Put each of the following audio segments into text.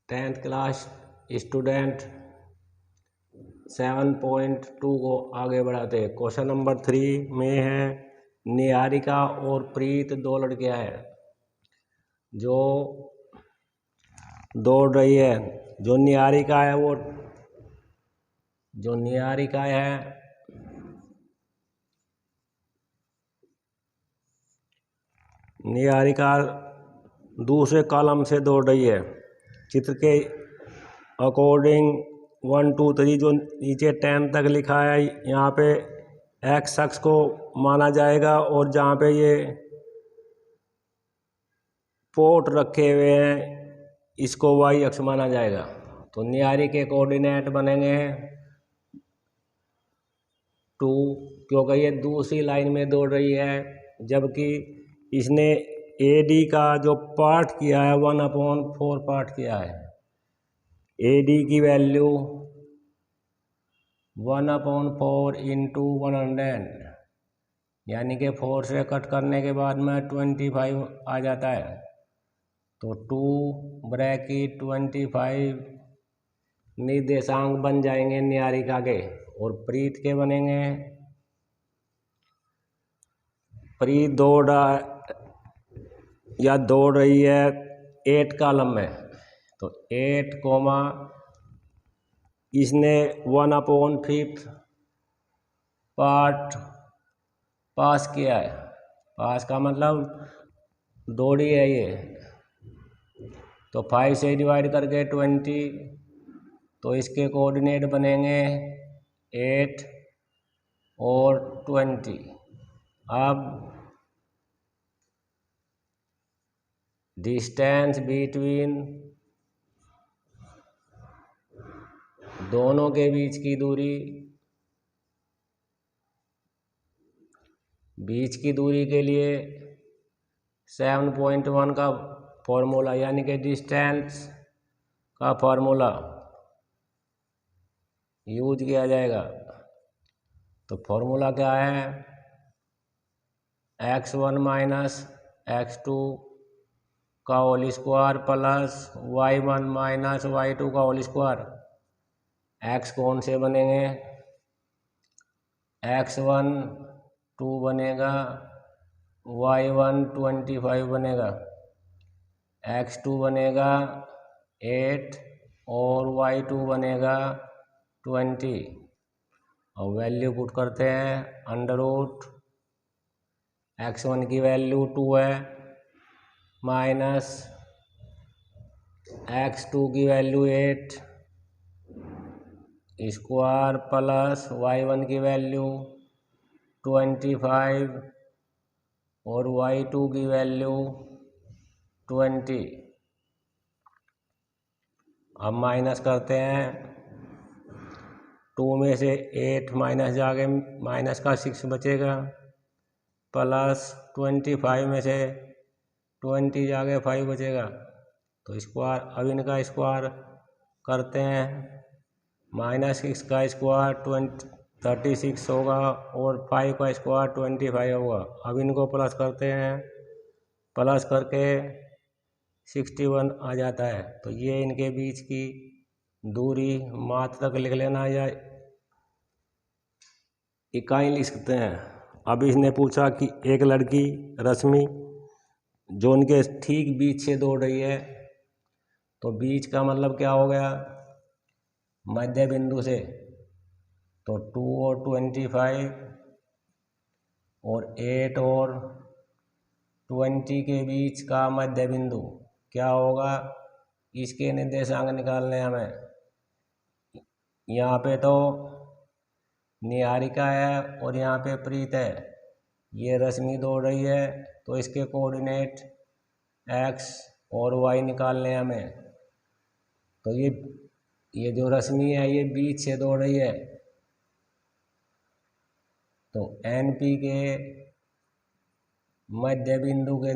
10th class student 7.2 को आगे बढ़ाते हैं। क्वेश्चन नंबर 3 में है निहारिका और प्रीत दो लड़कियां हैं जो दौड़ रही है। जो निहारिका है निहारिका दूसरे कॉलम से दौड़ रही है। चित्र के अकॉर्डिंग 1 2 3 जो नीचे 10 तक लिखा है यहाँ पे एक्स अक्ष को माना जाएगा और जहाँ पे ये पोर्ट रखे हुए हैं इसको वाई अक्ष माना जाएगा। तो निहारी के कोऑर्डिनेट बनेंगे 2 क्योंकि ये दूसरी लाइन में दौड़ रही है, जबकि इसने AD का जो पार्ट किया है 1/4 पार्ट किया है। AD की वैल्यू 1/4 इंटू 100 यानी कि 4 से कट करने के बाद में 25 आ जाता है। तो 2 ब्रैकेट 25 निर्देशांक बन जाएंगे निहारिका के, और प्रीत के बनेंगे। प्रीत दौड़ रही है 8 कॉलम में। तो 8 कोमा इसने 1/5 पार्ट पास किया है। पास का मतलब दौड़ी है ये। तो 5 से डिवाइड करके 20, तो इसके कोऑर्डिनेट बनेंगे 8 और 20। अब डिस्टेंस बिटवीन दोनों के बीच की दूरी के लिए 7.1 का फॉर्मूला यानी कि डिस्टेंस का फॉर्मूला यूज किया जाएगा। तो फॉर्मूला क्या है? x1 माइनस x2 का whole square plus y1 minus y2 का होल स्क्वायर। x कौन से बनेंगे? x1 2 बनेगा, y1 25 बनेगा, x2 बनेगा 8 और y2 बनेगा 20। और वैल्यू पुट करते हैं। अंडर रूट x1 की वैल्यू 2 है, माइनस x2 की वैल्यू 8 स्क्वायर प्लस y1 की वैल्यू 25 और y2 की वैल्यू 20। अब माइनस करते हैं। 2 में से 8 माइनस जाके माइनस का 6 बचेगा, प्लस 25 में से 20 जाके 5 बचेगा। तो स्क्वायर, अब इनका स्क्वायर करते हैं। -6 का स्क्वायर 36 होगा और 5 का स्क्वायर 25 होगा। अब इनको प्लस करते हैं, प्लस करके 61 आ जाता है। तो ये इनके बीच की दूरी मात्र तक लिख लेना या इकाई लिख सकते हैं। अब इसने पूछा कि एक लड़की रश्मि जो उनके ठीक बीच से दौड़ रही है, तो बीच का मतलब क्या हो गया? मध्य बिंदु से। तो 2 और 25 और 8 और 20 के बीच का मध्य बिंदु क्या होगा? इसके निर्देशांक निकालने हमें। यहाँ पे तो निहारिका है और यहाँ पे प्रीत है। ये रश्मि दौड़ रही है, तो इसके कोऑर्डिनेट x और y निकालने हमें। तो ये जो रश्मि है ये बीच से दौड़ रही है। तो NP के मध्य बिंदु के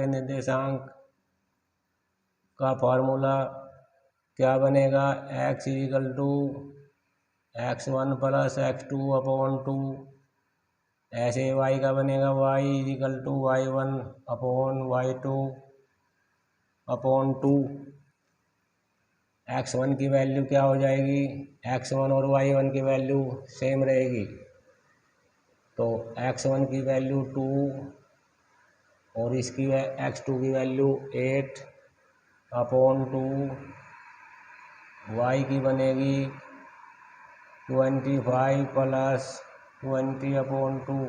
निर्देशांक का फॉर्मूला क्या बनेगा? x = x1 + x2/2 ऐसे y का बनेगा y equal to y1 upon y2 upon 2। x1 की वैल्यू क्या हो जाएगी, x1 और y1 की वैल्यू सेम रहेगी, तो x1 की वैल्यू 2 और इसकी x2 की वैल्यू 8 अपॉन 2, y की बनेगी 25 प्लस 20 अपॉन 2,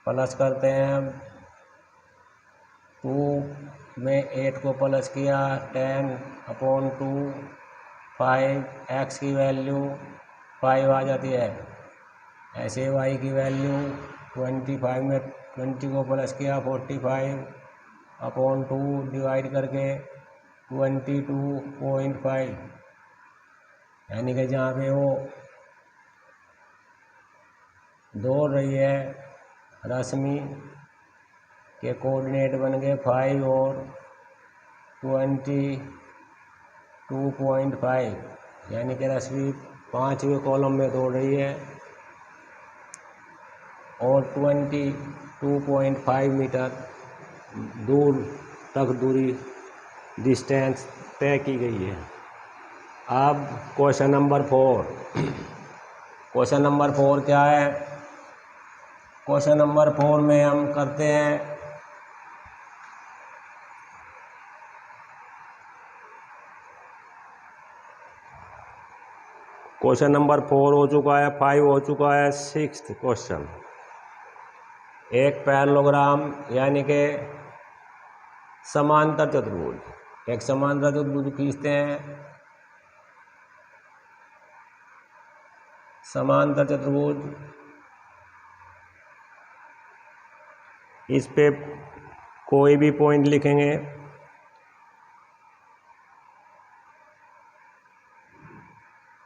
प्लस करते हैं 2 में 8 को प्लस किया 10 अपॉन 2, 5 x की वैल्यू 5 आ जाती है। ऐसे y की वैल्यू 25 में 20 को प्लस किया 45 अपॉन 2 डिवाइड करके 22.5, यानी कि जहाँ पे वो दौड़ रही है रश्मि के कोऑर्डिनेट बन गए 5 और 22.5, यानी कि रश्मि 5वें कॉलम में दौड़ रही है और 22.5 मीटर दूर तक दूरी डिस्टेंस तय की गई है। अब क्वेश्चन नंबर 4, क्वेश्चन नंबर 4 क्या है, क्वेश्चन नंबर 4 में हम करते हैं क्वेश्चन नंबर 4 हो चुका है, 5 हो चुका है, 6th क्वेश्चन। एक पैरेललोग्राम यानी कि समांतर चतुर्भुज, एक समांतर चतुर्भुज खींचते हैं। समांतर चतुर्भुज, इस पे कोई भी पॉइंट लिखेंगे,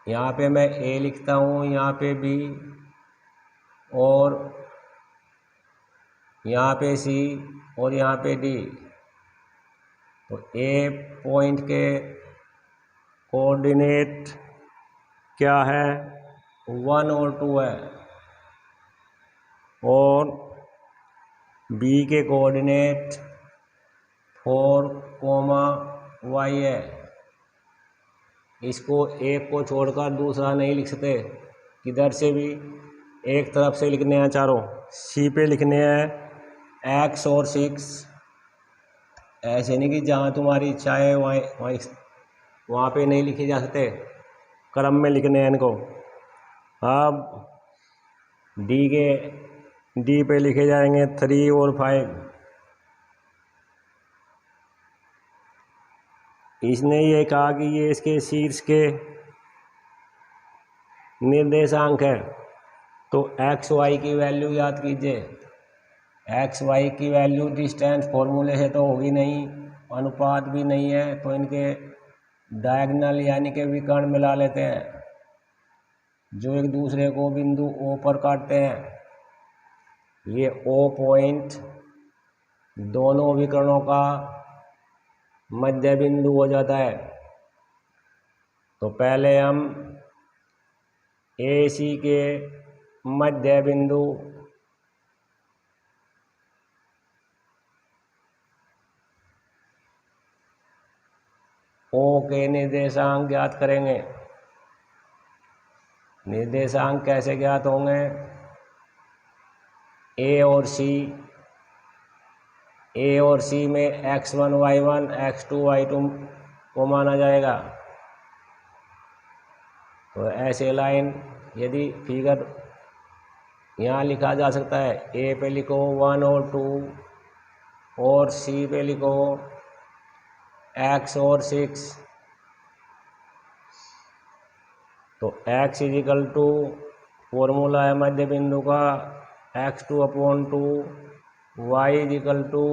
यहाँ पे मैं ए लिखता हूँ, यहाँ पे बी और यहाँ पे सी और यहाँ पे डी। तो ए पॉइंट के कोऑर्डिनेट क्या है, 1 और 2 है, और बी के कोऑर्डिनेट 4, y है। इसको एक को छोड़कर दूसरा नहीं लिख सकते, किधर से भी एक तरफ से लिखने हैं चारों। सी पे लिखने हैं x और 6, ऐसे नहीं कि जहाँ तुम्हारी इच्छा है वहाँ पे नहीं लिखे जा सकते, क्रम में लिखने हैं इनको। अब डी पे लिखे जाएंगे 3 और 5। इसने ये कहा कि ये इसके शीर्ष के निर्देशांक है, तो एक्स वाई की वैल्यू याद कीजिए। एक्स वाई की वैल्यू डिस्टेंस फॉर्मूले से तो होगी नहीं, अनुपात भी नहीं है, तो इनके डायगोनल यानी कि विकर्ण मिला लेते हैं, जो एक दूसरे को बिंदु ओ पर काटते हैं। ये ओ पॉइंट दोनों विकर्णों का मध्य बिंदु हो जाता है। तो पहले हम ए सी के मध्य बिंदु ओ के निर्देशांक ज्ञात करेंगे। निर्देशांक कैसे ज्ञात होंगे, ए और सी में x1 y1 x2 y2 को माना जाएगा। तो ऐसे लाइन यदि फिगर यहाँ लिखा जा सकता है, ए पे लिखो 1 और 2 और सी पे लिखो x और 6। तो x इजिकल टू फॉर्मूला है मध्य बिंदु का x2 upon 2, y equal to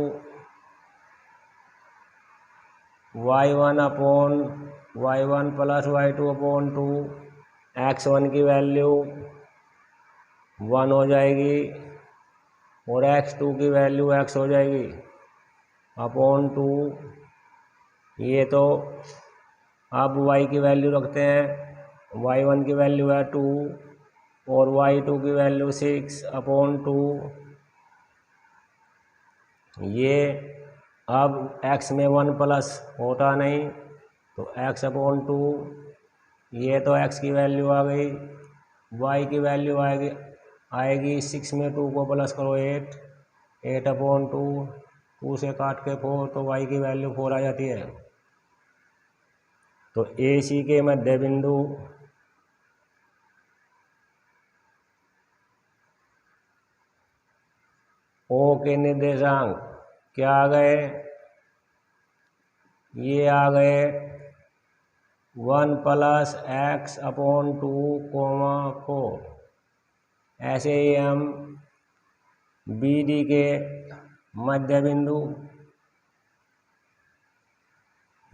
y1 upon y1 plus y2 upon 2। x1 की वैल्यू 1 हो जाएगी और x2 की वैल्यू x हो जाएगी अपॉन 2। ये तो अब y की वैल्यू रखते हैं, y1 की वैल्यू है 2 और y2 की वैल्यू 6/2। ये अब x में 1 प्लस होता नहीं तो x/2, ये तो x की वैल्यू आ गई, y की वैल्यू आएगी 6 में 2 को प्लस करो 8/2, 2 से काट के 4 तो y की वैल्यू 4 आ जाती है। तो AC के मध्य बिंदु O के निर्देशांक क्या आ गए, ये आ गए 1 + x/2, 4। ऐसे ही हम BD के मध्य बिंदु,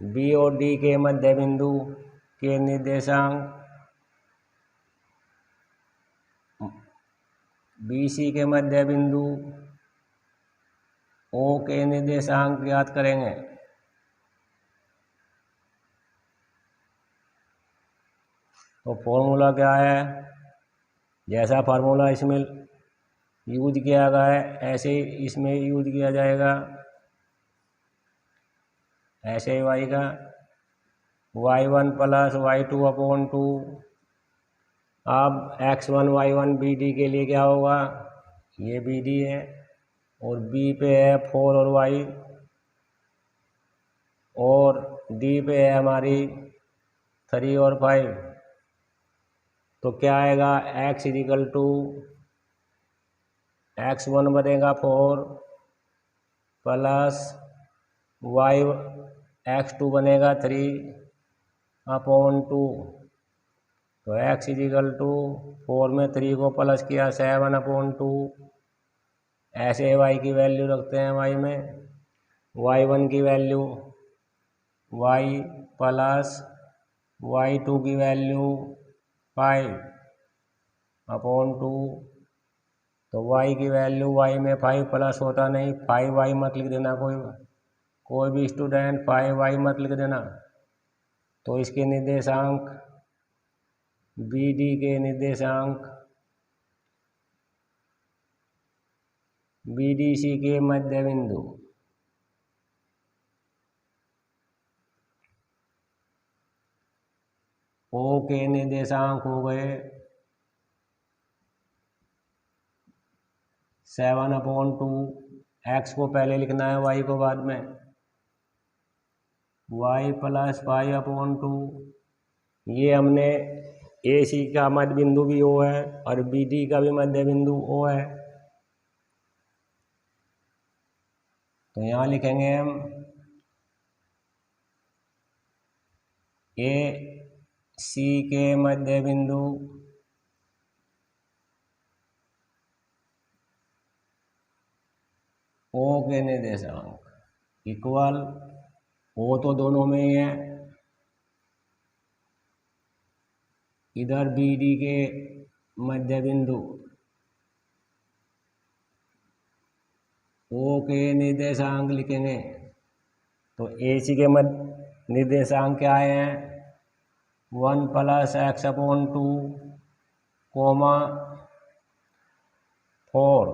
B और D के मध्य बिंदु के निर्देशांक, BC के मध्य बिंदु O के निर्देशांक ज्ञात करेंगे। तो फॉर्मूला क्या है, जैसा फार्मूला इसमें यूज किया गया है ऐसे ही इसमें यूज किया जाएगा। ऐसे ही y का y1 + y2/2। अब x1 y1 BD के लिए क्या होगा, ये BD है और B पे है 4 और y, और D पे है हमारी 3 और 5। तो क्या आएगा, x1 बनेगा 4 प्लस x2 बनेगा 3/2। तो x 4 में 3 को प्लस किया 7/2। ऐसे y की वैल्यू रखते हैं, y में y1 की वैल्यू y प्लस y2 की वैल्यू 5/2। तो y की वैल्यू y में 5 प्लस होता नहीं, 5y मत लिख देना, कोई भी स्टूडेंट 5y मत लिख देना। तो इसके निर्देशांक BD के निर्देशांक BDC के मध्य बिंदु O के निर्देशांक हो गए 7/2। x को पहले लिखना है, y को बाद में, y + 5/2। ये हमने AC का मध्य बिंदु भी O है और BD का भी मध्य बिंदु O है। तो यहाँ लिखेंगे हम AC के मध्य बिंदु O के निर्देशांक इक्वल, O तो दोनों में ही है, इधर BD के मध्य बिंदु O के निर्देशांक लिखेंगे। तो AC के मध्य निर्देशांक क्या हैं, 1 + x/2, 4।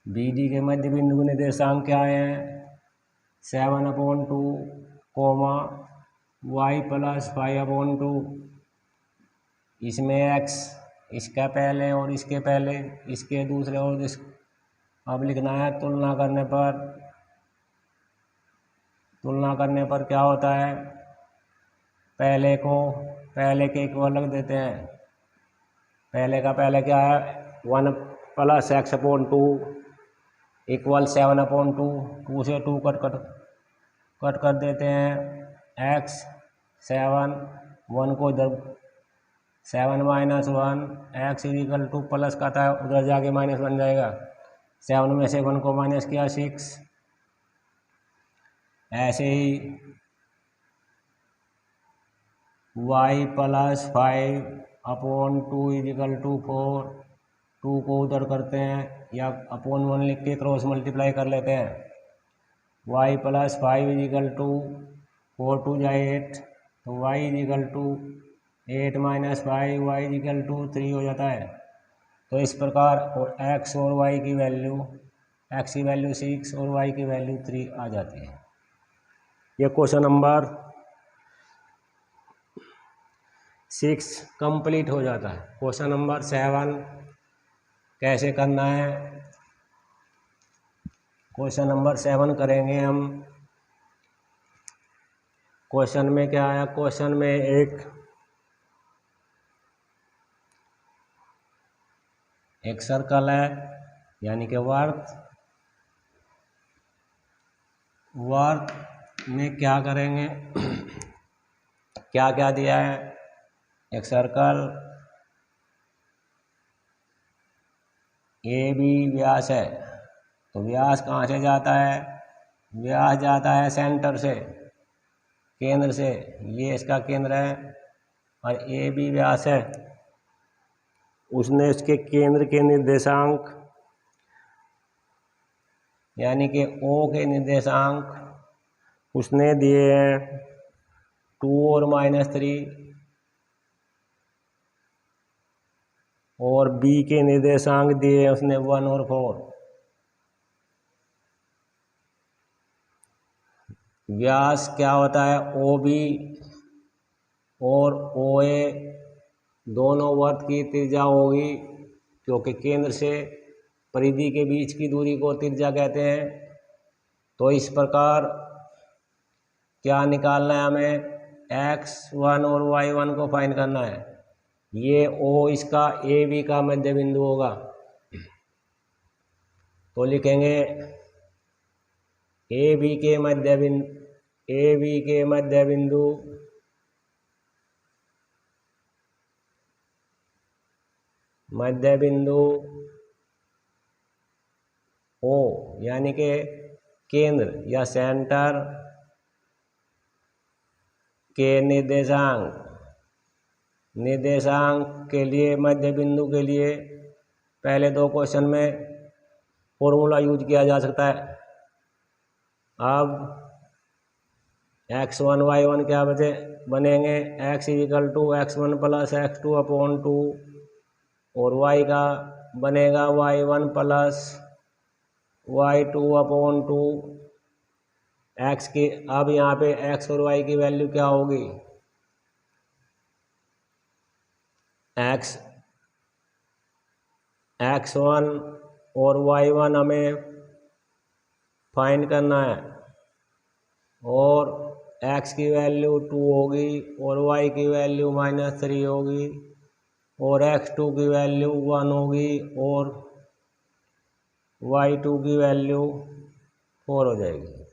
BD के मध्य बिंदु के निर्देशांक क्या हैं, 7/2, y + 5/2। इसमें x इसका पहले और इसके पहले, इसके दूसरे और अब लिखना है। तुलना करने पर क्या होता है, पहले के इक्वल रख देते हैं। पहले का पहले क्या है, 1 + x/2 = 7/2। 2 से 2 कट कर देते हैं, x 7, 1 को इधर 7 - 1, x प्लस का था उधर जाके माइनस बन जाएगा। 7 में से 1 को माइनस किया 6। ऐसे ही y + 5/2 = 4। 2 को उधर करते हैं या /1 लिख के क्रॉस मल्टीप्लाई कर लेते हैं। y + 5 = 4 × 8, तो y = 8 minus 5 y equal to 3 हो जाता है। तो इस प्रकार और एक्स और वाई की वैल्यू, एक्स की वैल्यू 6 और वाई की वैल्यू 3 आ जाती है। ये क्वेश्चन नंबर 6 कंप्लीट हो जाता है। क्वेश्चन नंबर 7 कैसे करना है? क्वेश्चन नंबर 7 करेंगे हम। क्वेश्चन में क्या आया? क्वेश्चन में एक सर्कल है, यानी कि वर्त में क्या करेंगे? क्या क्या दिया है? एक सर्कल ए बी व्यास है, तो व्यास कहाँ से जाता है? व्यास जाता है सेंटर से, केंद्र से। ये इसका केंद्र है और ए बी व्यास है। उसने इसके केंद्र के निर्देशांक यानी कि ओ के निर्देशांक उसने दिए हैं 2 और -3, और बी के निर्देशांक दिए हैं उसने 1 और 4। व्यास क्या होता है? ओ बी और ओ ए दोनों वर्त की त्रिज्या होगी, क्योंकि केंद्र से परिधि के बीच की दूरी को त्रिज्या कहते हैं। तो इस प्रकार क्या निकालना है हमें? x1 और y1 को फाइंड करना है। ये ओ इसका ए बी का मध्य बिंदु होगा, तो लिखेंगे ए बी के मध्य बिंदु ओ, यानी कि केंद्र या सेंटर के निर्देशांक के लिए, मध्य बिंदु के लिए पहले दो क्वेश्चन में फॉर्मूला यूज किया जा सकता है। अब x1 y1 क्या बनेंगे? x equal to x1 plus x2 upon 2, और y का बनेगा y1 plus y2 upon 2। x की, अब यहाँ पे x और y की वैल्यू क्या होगी? x1 और y1 हमें फाइंड करना है, और x की वैल्यू 2 होगी और y की वैल्यू -3 होगी, और x2 की वैल्यू 1 होगी और y2 की वैल्यू 4 हो जाएगी।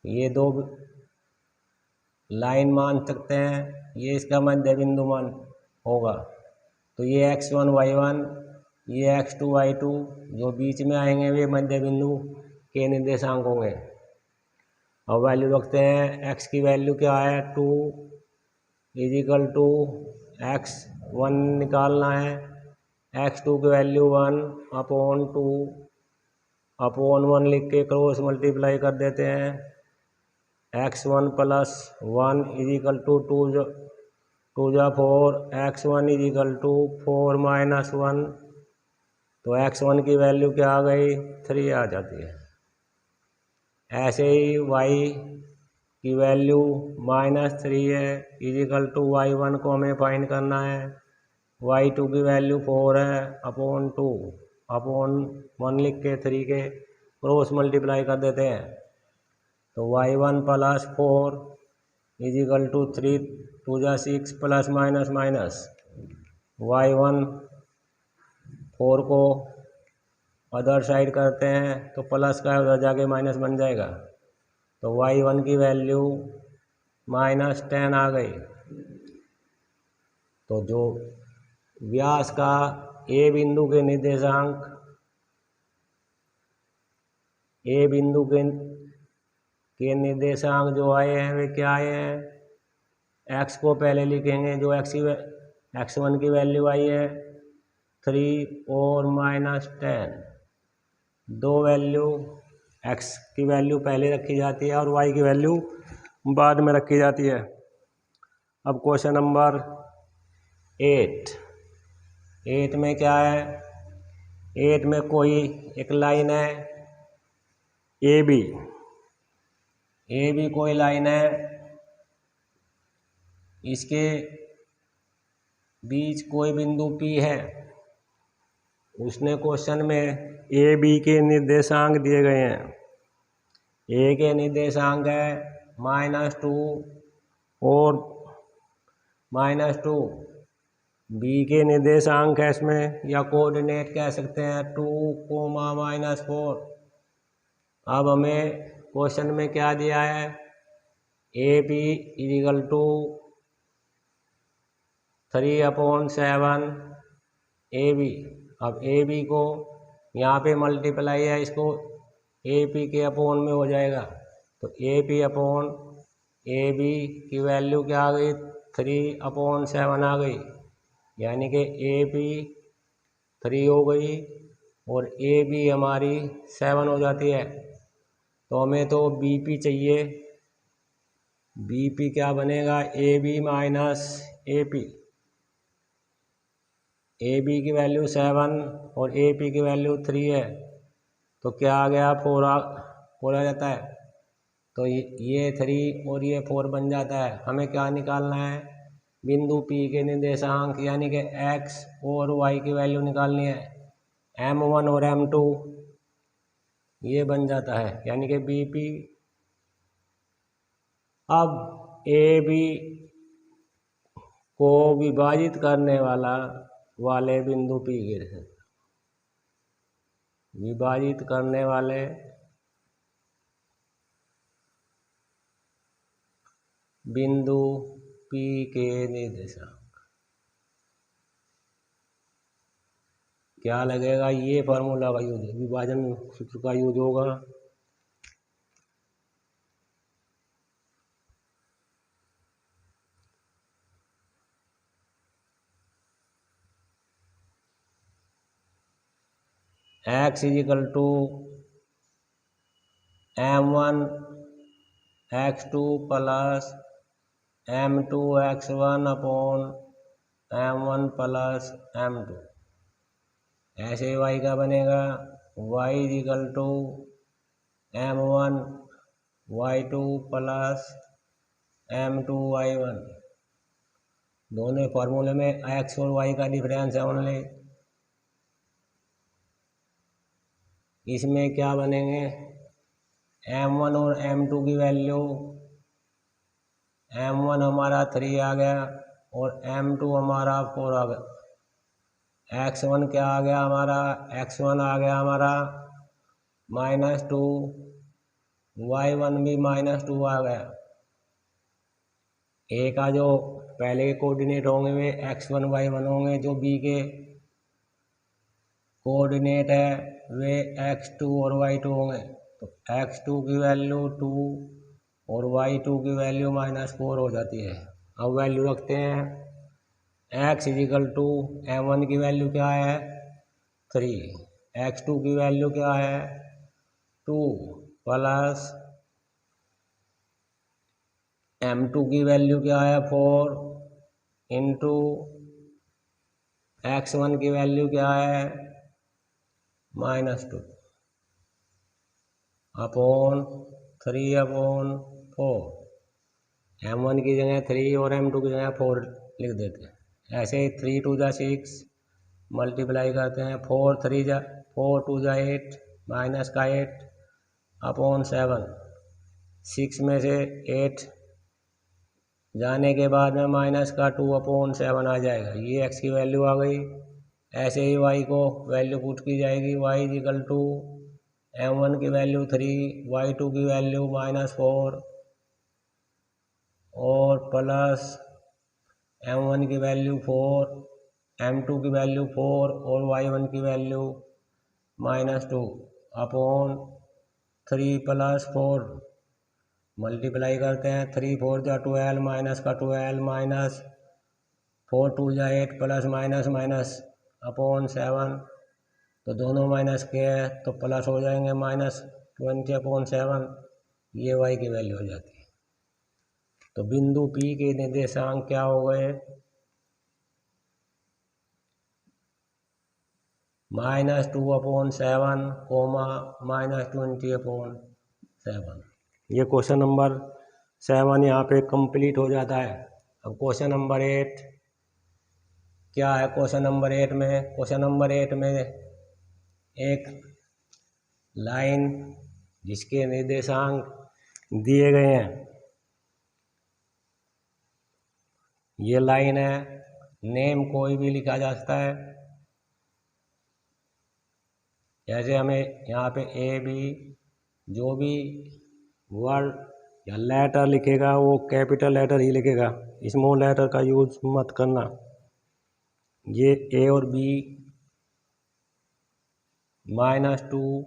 ये दो लाइन मान सकते हैं, ये इसका मध्य बिंदु मान होगा। तो ये x1 y1, ये x2 y2 जो बीच में आएंगे वे मध्य बिंदु के निर्देशांक होंगे। अब वैल्यू रखते हैं। x की वैल्यू क्या है? 2 इजिकल टू x1 निकालना है, x2 की वैल्यू 1 अपॉन 2 अपॉन 1 लिख के क्रॉस मल्टीप्लाई कर देते हैं। x1 प्लस 1 इजिकल टू 2 जा 4, x1 इजिकल टू 4 माइनस 1, तो x1 की वैल्यू क्या आ गई? 3 आ जाती है। ऐसे ही y की वैल्यू -3 है, इजिकल टू y1 को हमें फाइंड करना है, y2 की वैल्यू 4 है अपॉन 2 अपॉन 1 लिख के 3 के क्रॉस मल्टीप्लाई कर देते हैं। तो y1 प्लस 4 इजिकल टू 3 2 जा 6 प्लस माइनस माइनस, y1 4 को अदर साइड करते हैं तो प्लस का उधर जाके माइनस बन जाएगा। तो y1 की वैल्यू -10 आ गई। तो जो व्यास का ए बिंदु के निर्देशांक, ए बिंदु के निर्देशांक जो आए हैं वे क्या आए हैं? x को पहले लिखेंगे, जो x1 की वैल्यू आई है 3 और -10। दो वैल्यू, x की वैल्यू पहले रखी जाती है और y की वैल्यू बाद में रखी जाती है। अब क्वेश्चन नंबर 8 में क्या है, 8 में कोई एक लाइन है ए बी कोई लाइन है, इसके बीच कोई बिंदु P है। उसने क्वेश्चन में ए बी के निर्देशांक दिए गए हैं। ए के निर्देशांक है -2 और -2, बी के निर्देशांक है इसमें या कोऑर्डिनेट कह सकते हैं 2, -4। अब हमें क्वेश्चन में क्या दिया है, A B equal to 3/7 A B. अब ए बी को यहाँ पे मल्टीप्लाई है, इसको ए पी के अपॉन में हो जाएगा, तो A P upon A B की वैल्यू क्या आ गई, 3/7 आ गई, यानी कि ए पी 3 हो गई और ए बी हमारी 7 हो जाती है। तो हमें तो बी पी चाहिए, बी पी क्या बनेगा, A B minus A P. A B की वैल्यू 7 और ए पी की वैल्यू 3 है, तो क्या आ गया, 4 आ जाता है। तो ये 3 और ये 4 बन जाता है। हमें क्या निकालना है, बिंदु P के निर्देशांक यानी कि x और y की वैल्यू निकालनी है, m1 और m2 ये बन जाता है, यानी कि BP। अब ए बी को विभाजित करने वाले बिंदु P के विभाजित करने वाले बिंदु P के निर्देशांक क्या लगेगा, ये फार्मूला का यूज, विभाजन सूत्र का यूज होगा। x equal to m1 x2 plus m2 x1 upon m1 plus m2। ऐसे y का बनेगा, y equal to m1 y2 plus m2 y1। दोनों फार्मूले में x और y का डिफरेंस है ओनली। इसमें क्या बनेंगे, m1 और m2 की वैल्यू, m1 हमारा 3 आ गया और m2 हमारा 4 आ गया। x1 क्या आ गया हमारा, x1 आ गया हमारा -2, y1 भी -2 आ गया। ए का जो पहले के कोऑर्डिनेट होंगे वे x1 y1 होंगे, जो बी के कोऑर्डिनेट है वे x2 और y2 होंगे। तो x2 की वैल्यू 2 और y2 की वैल्यू -4 हो जाती है। अब वैल्यू रखते हैं, x इक्वल टू m1 की वैल्यू क्या है 3, x2 की वैल्यू क्या है 2 प्लस m2 की वैल्यू क्या है 4 इंटू x1 की वैल्यू क्या है -2 अपॉन 3/4। m1 की जगह 3 और m2 की जगह 4 लिख देते हैं। ऐसे ही 3 2 जा 6 मल्टीप्लाई करते हैं, 4 2 जा 8 माइनस का 8 अपॉन 7। 6 में से 8 जाने के बाद में माइनस का 2/7 आ जाएगा, ये x की वैल्यू आ गई। ऐसे ही y को वैल्यू पुट की जाएगी, y इक्वल टू m1 की वैल्यू 3, y2 की वैल्यू -4 और प्लस m1 की वैल्यू 4, m2 की वैल्यू 4 और y1 की वैल्यू -2 अपॉन 3 + 4 मल्टीप्लाई करते हैं। 3 4 जा 12 माइनस का 12 माइनस 4 2 जा 8 प्लस माइनस माइनस अपॉन 7। तो दोनों माइनस के हैं तो प्लस हो जाएंगे, -20/7। ये y की वैल्यू हो जाती है। तो बिंदु P के निर्देशांक क्या हो गए, -2/7 -20/7। ये क्वेश्चन नंबर 7 यहाँ पे कंप्लीट हो जाता है। अब क्वेश्चन नंबर 8 क्या है। क्वेश्चन नंबर 8 में एक लाइन जिसके निर्देशांक दिए गए हैं, ये लाइन है। नेम कोई भी लिखा जा सकता है, जैसे हमें यहाँ पे ए बी, जो भी वर्ड या लेटर लिखेगा वो कैपिटल लेटर ही लिखेगा, स्मॉल लेटर का यूज मत करना। ये ए और बी -2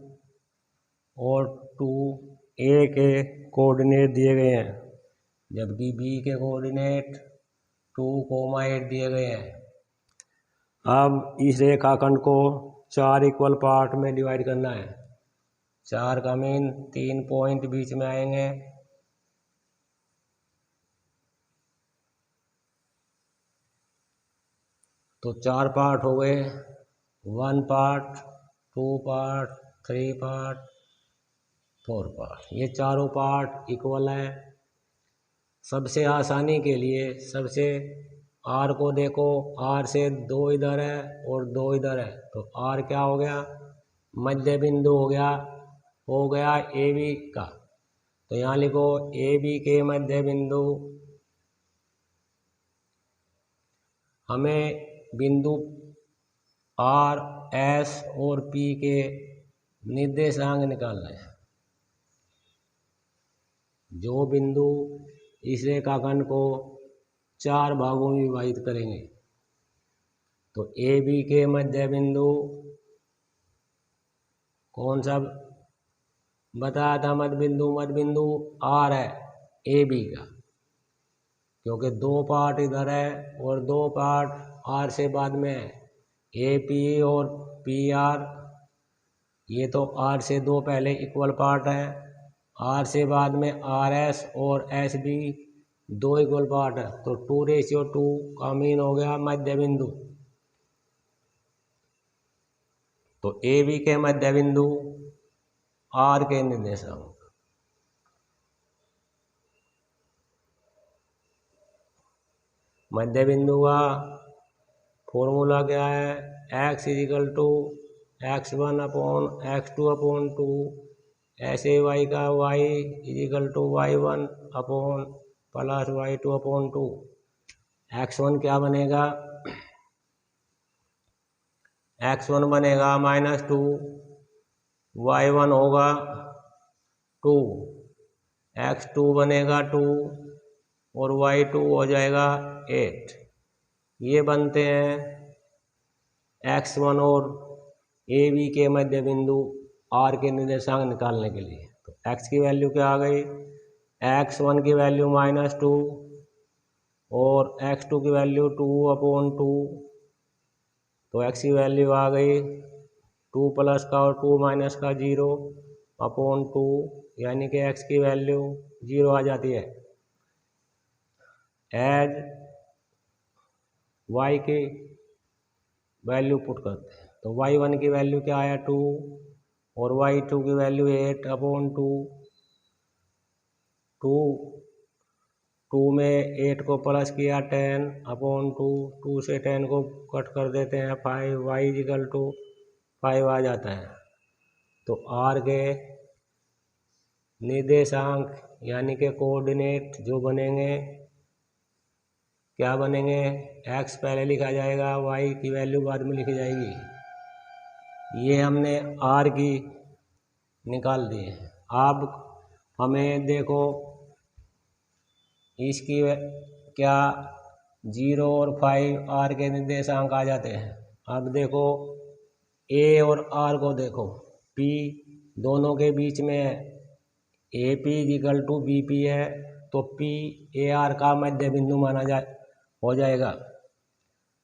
और 2 ए के कोऑर्डिनेट दिए गए हैं, जबकि बी के कोऑर्डिनेट 2,8 दिए गए हैं। अब इस रेखाखंड को 4 इक्वल पार्ट में डिवाइड करना है। 4 का मीन 3 पॉइंट बीच में आएंगे, तो 4 पार्ट हो गए, 1 पार्ट, 2 पार्ट, 3 पार्ट, 4 पार्ट। ये चारों पार्ट इक्वल है। सबसे आसानी के लिए सबसे आर को देखो, आर से 2 इधर है और 2 इधर है, तो आर क्या हो गया, मध्य बिंदु हो गया ए बी का। तो यहाँ लिखो ए बी के मध्य बिंदु, हमें बिंदु आर एस और पी के निर्देशांक निकालना है। जो बिंदु इस रेखाखंड को 4 भागों में विभाजित करेंगे, तो ए बी के मध्य बिंदु कौन सा बताया था, मध्य बिंदु आर है ए बी का, क्योंकि 2 पार्ट इधर है और 2 पार्ट आर से बाद में है, ए पी और पी आर। ये तो आर से 2 पहले इक्वल पार्ट है, आर से बाद में आर एस और एस बी 2 इक्वल पार्ट है, तो 2:2 का मीन हो गया मध्य बिंदु। तो ए बी के मध्य बिंदु आर के निर्देशांक, मध्य बिंदु का फॉर्मूला क्या है, x = x1/x2/2, ऐसे y का y = y1/+y2/2। x1 क्या बनेगा, x1 बनेगा -2, y1 होगा 2, x2 बनेगा 2 और y2 हो जाएगा 8। ये बनते हैं x1 और ए बी के मध्य बिंदु आर के निर्देशांक निकालने के लिए। तो x की वैल्यू क्या आ गई, x1 की वैल्यू -2 और x2 की वैल्यू 2/2, तो x की वैल्यू आ गई 2 प्लस का और 2 माइनस का 0/2, यानी कि x की वैल्यू 0 आ जाती है। एज y की वैल्यू पुट करते हैं, तो y1 की वैल्यू क्या आया 2 और y2 की वैल्यू 8/2। 2 में 8 को प्लस किया 10/2, 2 से 10 को कट कर देते हैं 5, y = 5 आ जाता है। तो r के निर्देशांक यानी कि कोऑर्डिनेट जो बनेंगे, क्या बनेंगे, x पहले लिखा जाएगा, y की वैल्यू बाद में लिखी जाएगी। ये हमने r की निकाल दी है। अब हमें देखो इसकी क्या 0 और 5 r के निर्देशांक आ जाते हैं। अब देखो a और r को देखो, p दोनों के बीच में है, AP = BP है, तो P AR का मध्य बिंदु हो जाएगा।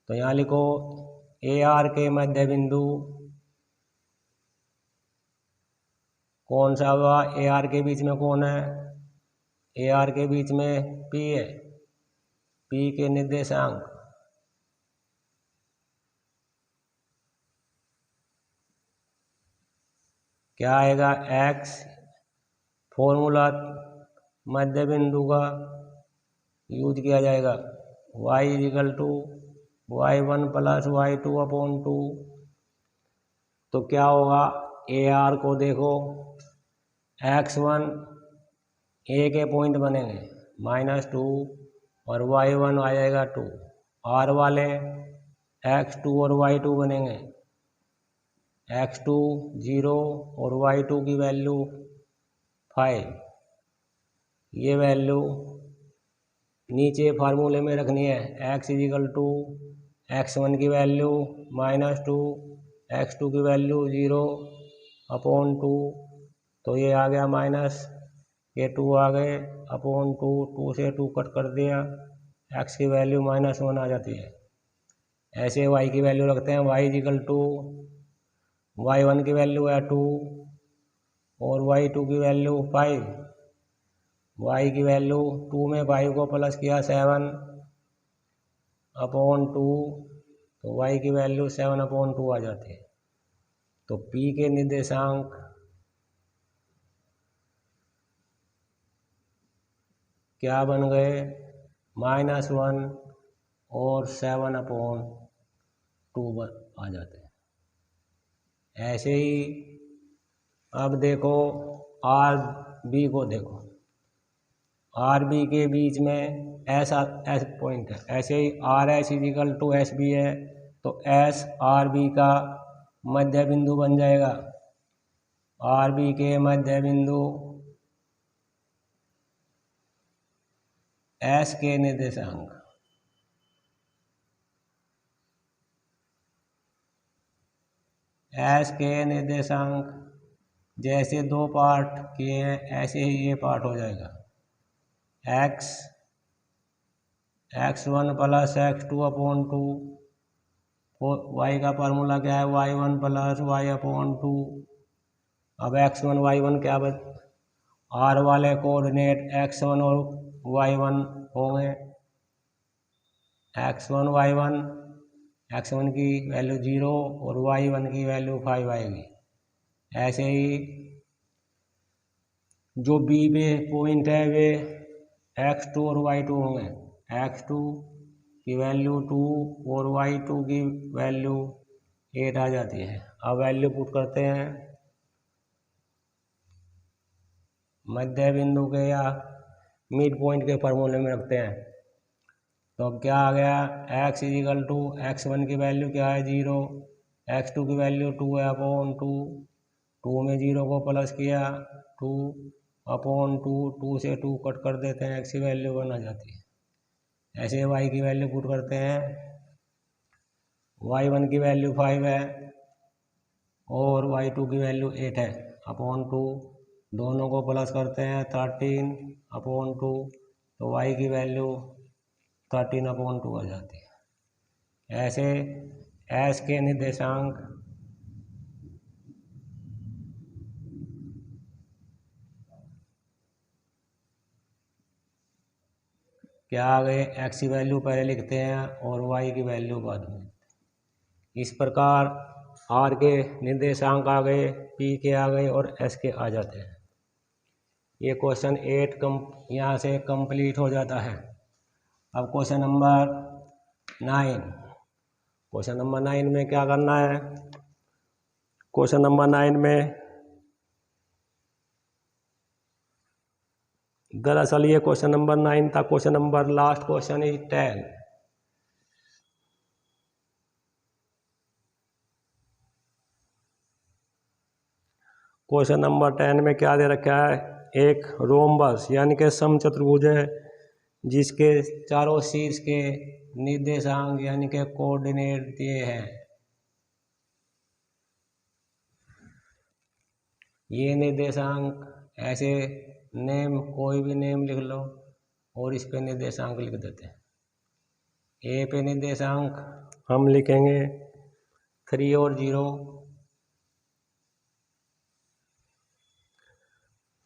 तो यहाँ लिखो AR के मध्य बिंदु कौन सा हुआ, AR के बीच में कौन है, ए आर के बीच में पी है, पी के निर्देशांक क्या आएगा, एक्स फॉर्मूला मध्य बिंदु का यूज किया जाएगा, y equal to y1 plus y2 upon 2। तो क्या होगा, ए आर को देखो, x1 ए के पॉइंट बनेंगे -2 और y1 आ जाएगा 2, आर वाले x2 और y2 बनेंगे, x2 0 और y2 की वैल्यू 5। ये वैल्यू नीचे फार्मूले में रखनी है, x इजिकल टू x1 की वैल्यू -2, x2 की वैल्यू 0 अपॉन 2। तो ये आ गया माइनस, ये 2 आ गए अपॉन 2, 2 से 2 कट कर दिया, x की वैल्यू -1 आ जाती है। ऐसे y की वैल्यू रखते हैं, y इजिकल टू y1 की वैल्यू है 2 और y2 की वैल्यू 5। y की वैल्यू 2 में 5 को प्लस किया 7 अपॉन 2, तो y की वैल्यू 7 अपॉन 2 आ जाती है। तो p के निर्देशांक क्या बन गए, -1 और 7 अपॉन 2 आ जाते हैं। ऐसे ही अब देखो आर बी को देखो, आर बी के बीच में एस पॉइंट है, ऐसे ही R S is equal to S B है, तो एस आर बी का मध्य बिंदु बन जाएगा। आर बी के मध्य बिंदु एस के निर्देशांक एस के निर्देशांक जैसे दो पार्ट किए हैं ऐसे ही ये पार्ट हो जाएगा, x1 plus x2 upon 2, y का फार्मूला क्या है, y1 प्लस y अपॉन 2। अब x1 y1 क्या आर वाले कोऑर्डिनेट x1 और y1 होंगे, x1 की वैल्यू 0 और y1 की वैल्यू 5 आएगी। ऐसे ही जो बी पे पॉइंट है वे x2 और y2 होंगे, x2 की वैल्यू 2 और y2 की वैल्यू 8 आ जाती है। अब वैल्यू पुट करते हैं मध्य बिंदु के या मिड पॉइंट के फार्मूले में रखते हैं। तो अब क्या आ गया, x इजिकल टू x1 की वैल्यू क्या है 0, x2 की वैल्यू 2 है अपॉन 2, 2 में 0 को प्लस किया 2 अपॉन 2, 2 से 2 कट कर देते हैं, x की वैल्यू 1 आ जाती है। ऐसे y की वैल्यू पुट करते हैं, y1 की वैल्यू 5 है और y2 की वैल्यू 8 है अपॉन 2, दोनों को प्लस करते हैं 13 अपॉन 2, तो y की वैल्यू 13 अपॉन 2 आ जाती है। ऐसे s के निर्देशांक क्या आ गए, x की वैल्यू पहले लिखते हैं और y की वैल्यू बाद में। इस प्रकार r के निर्देशांक आ गए, p के आ गए और s के आ जाते हैं। ये क्वेश्चन 8 यहाँ से कंप्लीट हो जाता है। अब क्वेश्चन नंबर 9, क्वेश्चन नंबर 9 में क्या करना है, क्वेश्चन नंबर 9 में दरअसल ये क्वेश्चन नंबर 9 था, question number last question is 10। Question number 10 में क्या दे रखा है, एक रोम्बस यानी कि समचतुर्भुज है जिसके चारों शीर्ष के निर्देशांक यानी कि कोऑर्डिनेट दिए हैं। ये निर्देशांक ऐसे नेम, कोई भी नेम लिख लो और इस पे निर्देशांक लिख देते हैं। ए पे निर्देशांक हम लिखेंगे 3 और 0,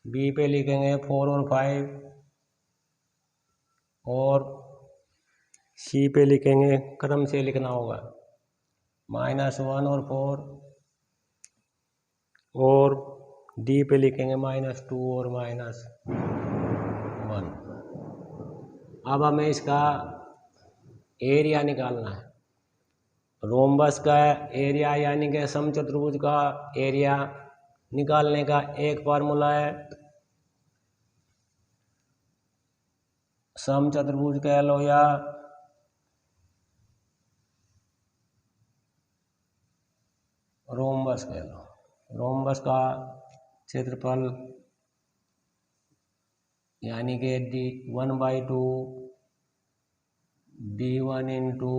बी पे लिखेंगे 4 और 5, और सी पे लिखेंगे, क्रम से लिखना होगा, -1 और 4, और डी पे लिखेंगे -2 और -1। अब हमें इसका एरिया निकालना है। रोम्बस का एरिया यानी कि समचतुर्भुज का एरिया निकालने का एक फार्मूला है, समचतुर्भुज कह लो या रोम्बस कह लो। रोम्बस का क्षेत्रफल यानी कि D1/2 D1 into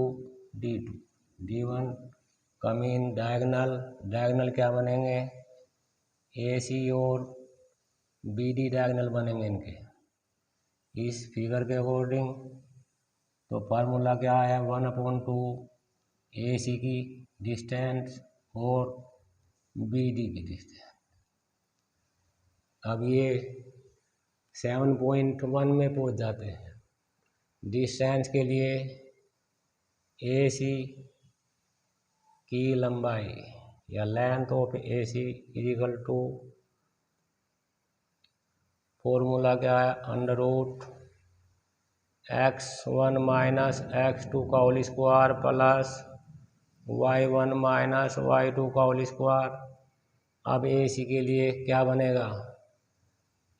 D2। D1 का मीन डायगनल क्या बनेंगे, AC और BD डायगनल बनेंगे इनके इस फिगर के अकॉर्डिंग। तो फार्मूला क्या है, 1/2 AC की डिस्टेंस और BD की डिस्टेंस। अब ये 7.1 में पहुंच जाते हैं। डिस्टेंस के लिए AC की लंबाई या length of AC equal to, formula क्या है, √x1 माइनस x2 का whole square plus y1 minus y2 का होल स्क्वायर। अब AC के लिए क्या बनेगा,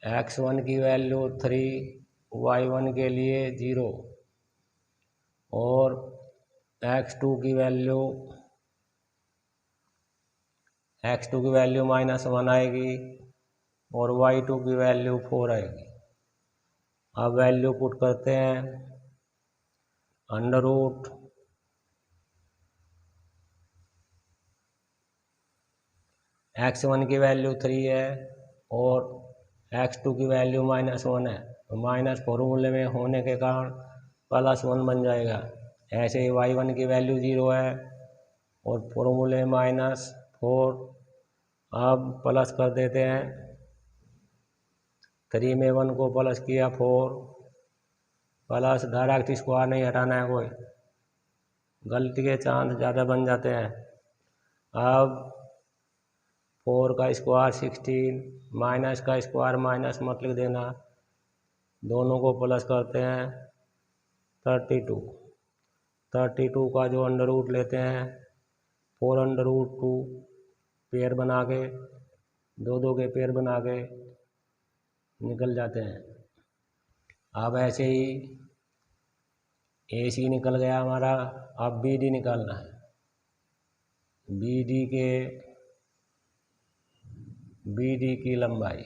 x1 की वैल्यू 3, y1 के लिए 0 और x2 की वैल्यू -1 आएगी और y2 की वैल्यू 4 आएगी। अब वैल्यू पुट करते हैं, x1 की वैल्यू 3 है और x2 की वैल्यू -1 है, तो माइनस फॉर्मूले में होने के कारण +1 बन जाएगा। ऐसे ही y1 की वैल्यू 0 है और फॉर्मूले -4। अब प्लस कर देते हैं, 3 में 1 को प्लस किया 4, प्लस डायरेक्ट स्क्वायर नहीं हटाना है, कोई गलती के चांस ज़्यादा बन जाते हैं। अब 4 का स्क्वायर 16, माइनस का स्क्वायर माइनस मत लिख देना, दोनों को प्लस करते हैं 32 का जो अंडर रूट लेते हैं 4√2 पेयर बना के, दो के पेयर बना के निकल जाते हैं। अब ऐसे ही AC निकल गया हमारा। अब BD निकालना है। BD की लंबाई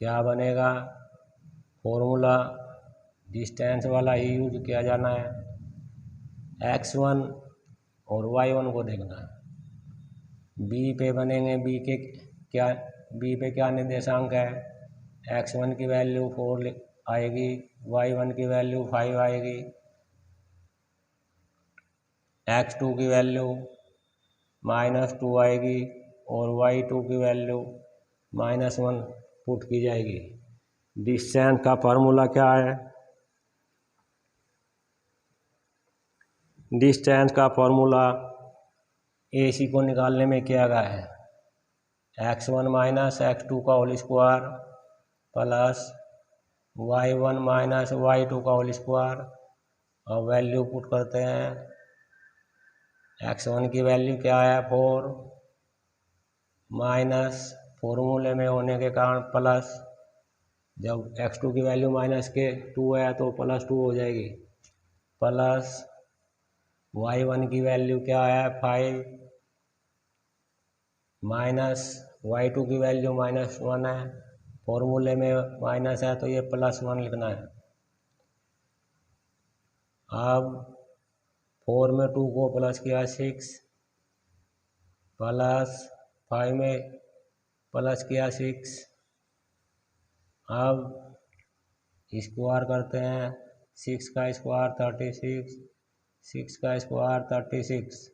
क्या बनेगा, फॉर्मूला डिस्टेंस वाला ही यूज किया जाना है, x1 और y1 को देखना है। B पे बनेंगे, B पे क्या निर्देशांक है, x1 की वैल्यू 4 आएगी, y1 की वैल्यू 5 आएगी, x2 की वैल्यू -2 आएगी और y2 की वैल्यू -1 पुट की जाएगी। डिस्टेंस का फार्मूला क्या है, डिस्टेंस का फार्मूला AC को निकालने में किया गया है, x1 माइनस x2 का whole square plus y1 minus y2 का होल स्क्वायर। और वैल्यू पुट करते हैं, x1 की वैल्यू क्या है 4, माइनस फॉर्मूले में होने के कारण प्लस, जब x2 की वैल्यू -2 है तो +2 हो जाएगी, प्लस y1 की वैल्यू क्या है 5, माइनस y2 की वैल्यू -1 है, फॉर्मूले में माइनस है तो ये +1 लिखना है। अब 4 में 2 को प्लस किया 6, प्लस 5 में प्लस किया 6। अब स्क्वायर करते हैं, 6 का स्क्वायर 36, 6 का स्क्वायर 36,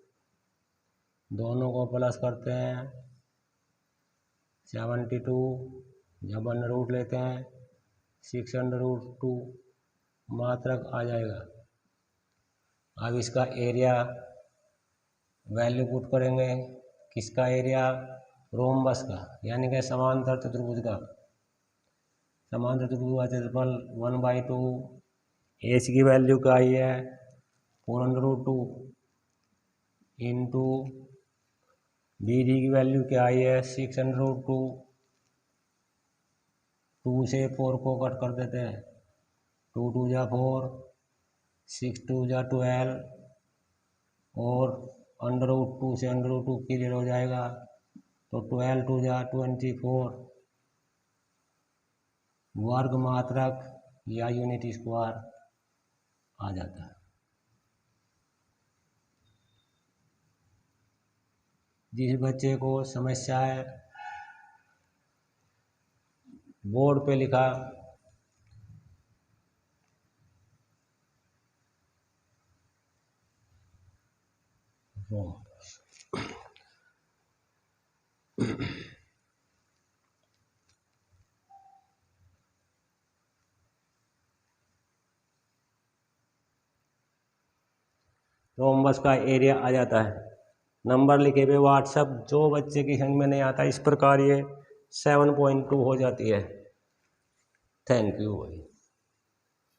दोनों को प्लस करते हैं 72, जब अंडर रूट लेते हैं 6√2 मात्रक आ जाएगा। अब इसका एरिया वैल्यू पुट करेंगे, किसका एरिया, रोम्बस का, यानी कि समांतर चतुर्भुज का। समांतर चतुर्भुज का क्षेत्रफल 1/2, एच की वैल्यू क्या आई है 4√2 इंटू बी डी की वैल्यू क्या आई है 6√2। 2 से 4 को कट कर देते हैं, 2 2 जा 4, 6 2 जा 12 और √2 से √2 क्लियर हो जाएगा, तो 12 2 जा 24 वर्ग मात्रक या यूनिट स्क्वायर आ जाता है। जिस बच्चे को समस्या है बोर्ड पे लिखा रोम्बस का एरिया आ जाता है। नंबर लिखे हुए व्हाट्सएप, जो बच्चे की समझ में नहीं आता इस प्रकार ये 7.2 हो जाती है। थैंक यू भाई।